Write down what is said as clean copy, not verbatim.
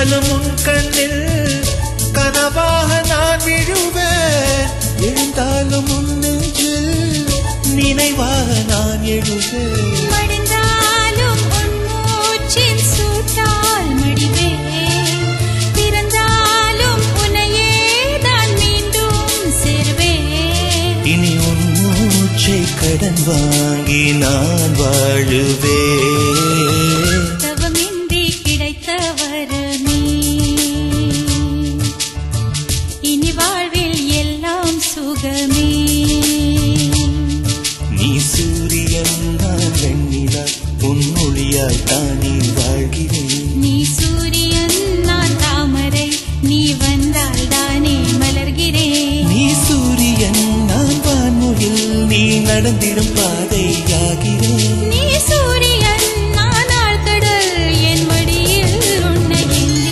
விழுந்தாலும் உன் கண்ணில் கனவாக நான் விழுவேன். எழுந்தாலும் உன் நெஞ்சில் நினைவாக நான் எழுவேன். மடிந்தாலும் உன் மூச்சின் சூட்டால் மடிவேன். பிறந்தாலும் உன்னையே தான் மீண்டும் சேர்வேன். இனி உன் மூச்சை கடன் வாங்கி நான் வாழுவேன். தவமின்றி கிடைத்த வரமே இனி வாழ்வில் எல்லாம் சுகமே. நீ சூரியன் நான் வெண்ணிலா உன் மொழியாய் தானே வாழ்கிறேன். நீ சூரியன் நான் தாமரை நீ வந்தால் தானே மலர்கிறேன். நீ சூரியன் நான் வான்முகில் நீ நடந்திடும் பாதை